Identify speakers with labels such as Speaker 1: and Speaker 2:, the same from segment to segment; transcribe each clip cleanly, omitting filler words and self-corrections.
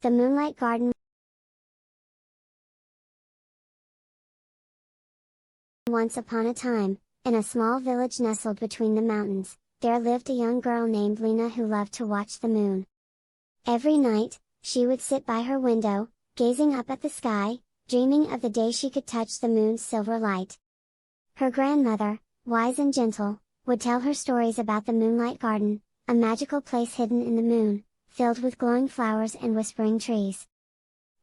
Speaker 1: The Moonlight Garden. Once upon a time, in a small village nestled between the mountains, there lived a young girl named Lena who loved to watch the moon. Every night, she would sit by her window, gazing up at the sky, dreaming of the day she could touch the moon's silver light. Her grandmother, wise and gentle, would tell her stories about the Moonlight Garden, a magical place hidden in the moon, filled with glowing flowers and whispering trees.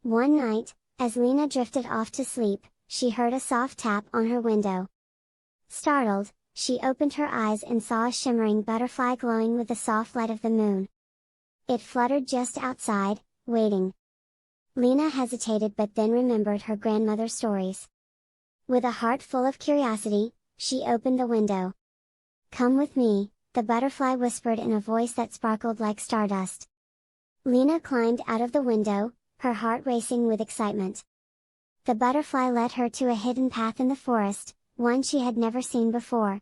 Speaker 1: One night, as Lena drifted off to sleep, she heard a soft tap on her window. Startled, she opened her eyes and saw a shimmering butterfly glowing with the soft light of the moon. It fluttered just outside, waiting. Lena hesitated but then remembered her grandmother's stories. With a heart full of curiosity, she opened the window. "Come with me," the butterfly whispered in a voice that sparkled like stardust. Lena climbed out of the window, her heart racing with excitement. The butterfly led her to a hidden path in the forest, one she had never seen before.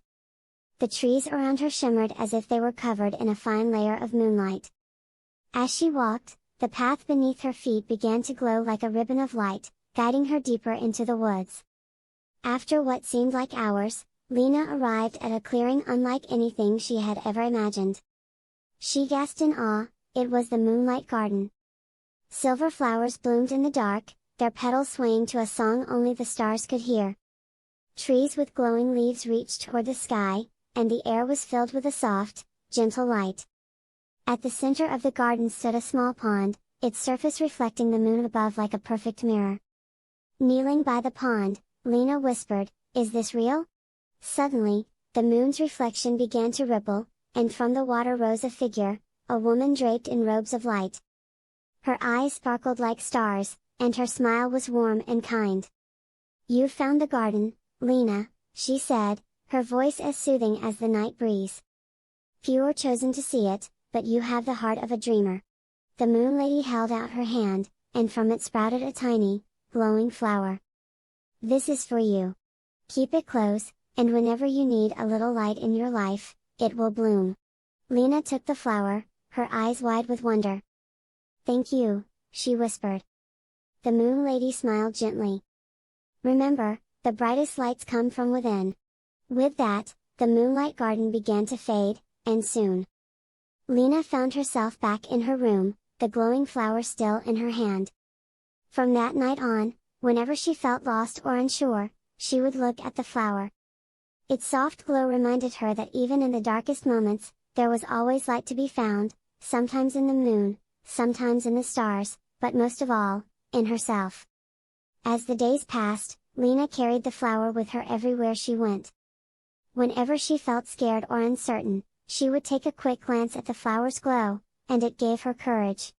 Speaker 1: The trees around her shimmered as if they were covered in a fine layer of moonlight. As she walked, the path beneath her feet began to glow like a ribbon of light, guiding her deeper into the woods. After what seemed like hours, Lena arrived at a clearing unlike anything she had ever imagined. She gasped in awe, it was the Moonlight Garden. Silver flowers bloomed in the dark, their petals swaying to a song only the stars could hear. Trees with glowing leaves reached toward the sky, and the air was filled with a soft, gentle light. At the center of the garden stood a small pond, its surface reflecting the moon above like a perfect mirror. Kneeling by the pond, Lena whispered, "Is this real?" Suddenly, the moon's reflection began to ripple, and from the water rose a figure, a woman draped in robes of light. Her eyes sparkled like stars, and her smile was warm and kind. "You've found the garden, Lena," she said, her voice as soothing as the night breeze. "Few are chosen to see it, but you have the heart of a dreamer." The Moon Lady held out her hand, and from it sprouted a tiny, glowing flower. "This is for you. Keep it close, and whenever you need a little light in your life, it will bloom." Lena took the flower, her eyes wide with wonder. "Thank you," she whispered. The Moon Lady smiled gently. "Remember, the brightest lights come from within." With that, the Moonlight Garden began to fade, and soon, Lena found herself back in her room, the glowing flower still in her hand. From that night on, whenever she felt lost or unsure, she would look at the flower. Its soft glow reminded her that even in the darkest moments, there was always light to be found, sometimes in the moon, sometimes in the stars, but most of all, in herself. As the days passed, Lena carried the flower with her everywhere she went. Whenever she felt scared or uncertain, she would take a quick glance at the flower's glow, and it gave her courage.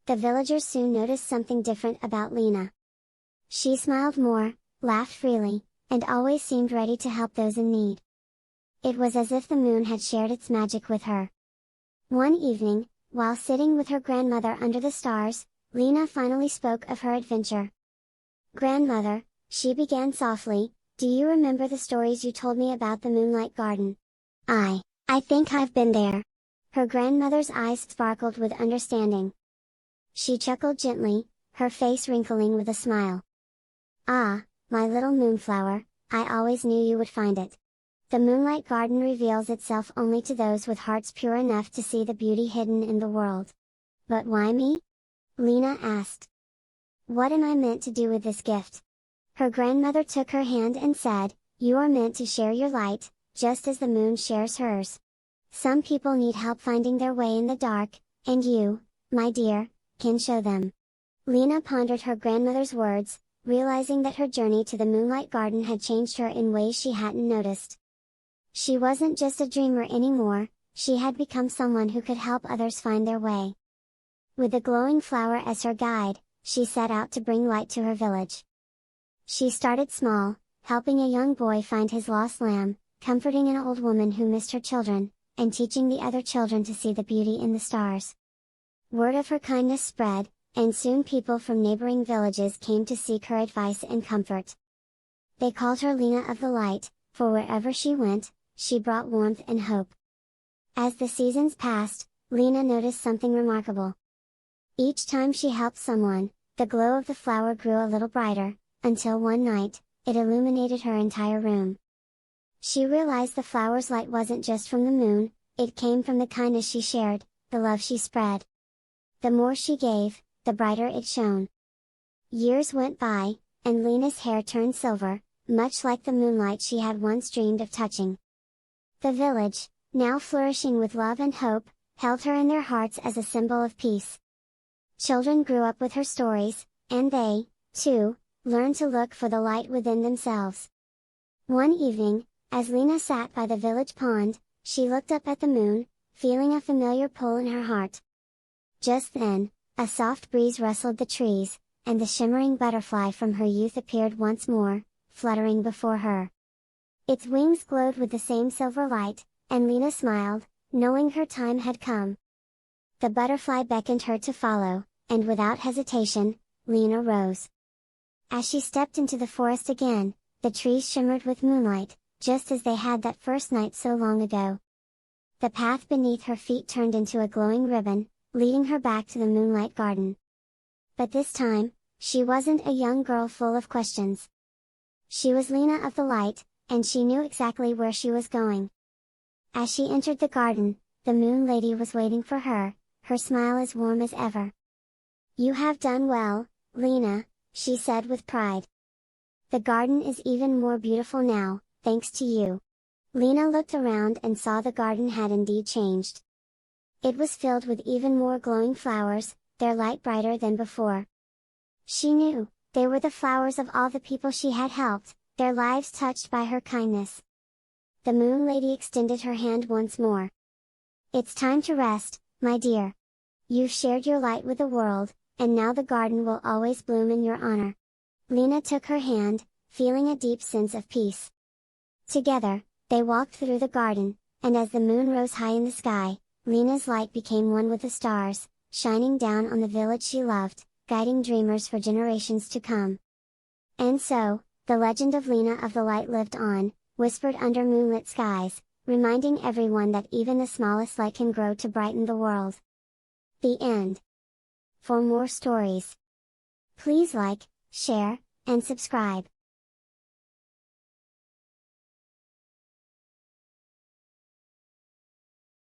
Speaker 1: The villagers soon noticed something different about Lena. She smiled more, laughed freely, and always seemed ready to help those in need. It was as if the moon had shared its magic with her. One evening, while sitting with her grandmother under the stars, Lena finally spoke of her adventure. "Grandmother," she began softly, "do you remember the stories you told me about the Moonlight Garden?" I think I've been there." Her grandmother's eyes sparkled with understanding. She chuckled gently, her face wrinkling with a smile. "Ah, my little moonflower, I always knew you would find it. The Moonlight Garden reveals itself only to those with hearts pure enough to see the beauty hidden in the world." "But why me?" Lena asked. "What am I meant to do with this gift?" Her grandmother took her hand and said, "You are meant to share your light, just as the moon shares hers. Some people need help finding their way in the dark, and you, my dear, can show them." Lena pondered her grandmother's words, realizing that her journey to the Moonlight Garden had changed her in ways she hadn't noticed. She wasn't just a dreamer anymore, she had become someone who could help others find their way. With the glowing flower as her guide, she set out to bring light to her village. She started small, helping a young boy find his lost lamb, comforting an old woman who missed her children, and teaching the other children to see the beauty in the stars. Word of her kindness spread, and soon people from neighboring villages came to seek her advice and comfort. They called her Lena of the Light, for wherever she went, she brought warmth and hope. As the seasons passed, Lena noticed something remarkable. Each time she helped someone, the glow of the flower grew a little brighter, until one night, it illuminated her entire room. She realized the flower's light wasn't just from the moon, it came from the kindness she shared, the love she spread. The more she gave, the brighter it shone. Years went by, and Lena's hair turned silver, much like the moonlight she had once dreamed of touching. The village, now flourishing with love and hope, held her in their hearts as a symbol of peace. Children grew up with her stories, and they, too, learned to look for the light within themselves. One evening, as Lena sat by the village pond, she looked up at the moon, feeling a familiar pull in her heart. Just then, a soft breeze rustled the trees, and the shimmering butterfly from her youth appeared once more, fluttering before her. Its wings glowed with the same silver light, and Lena smiled, knowing her time had come. The butterfly beckoned her to follow, and without hesitation, Lena rose. As she stepped into the forest again, the trees shimmered with moonlight, just as they had that first night so long ago. The path beneath her feet turned into a glowing ribbon, leading her back to the Moonlight Garden. But this time, she wasn't a young girl full of questions. She was Lena of the light, and she knew exactly where she was going. As she entered the garden, the Moon Lady was waiting for her, her smile as warm as ever. "You have done well, Lena," she said with pride. "The garden is even more beautiful now, thanks to you." Lena looked around and saw the garden had indeed changed. It was filled with even more glowing flowers, their light brighter than before. She knew, they were the flowers of all the people she had helped, their lives touched by her kindness. The Moon Lady extended her hand once more. "It's time to rest, my dear. You've shared your light with the world, and now the garden will always bloom in your honor." Lena took her hand, feeling a deep sense of peace. Together, they walked through the garden, and as the moon rose high in the sky, Lena's light became one with the stars, shining down on the village she loved, guiding dreamers for generations to come. And so, the legend of Lena of the Light lived on, whispered under moonlit skies, reminding everyone that even the smallest light can grow to brighten the world. The end. For more stories, please like, share, and subscribe.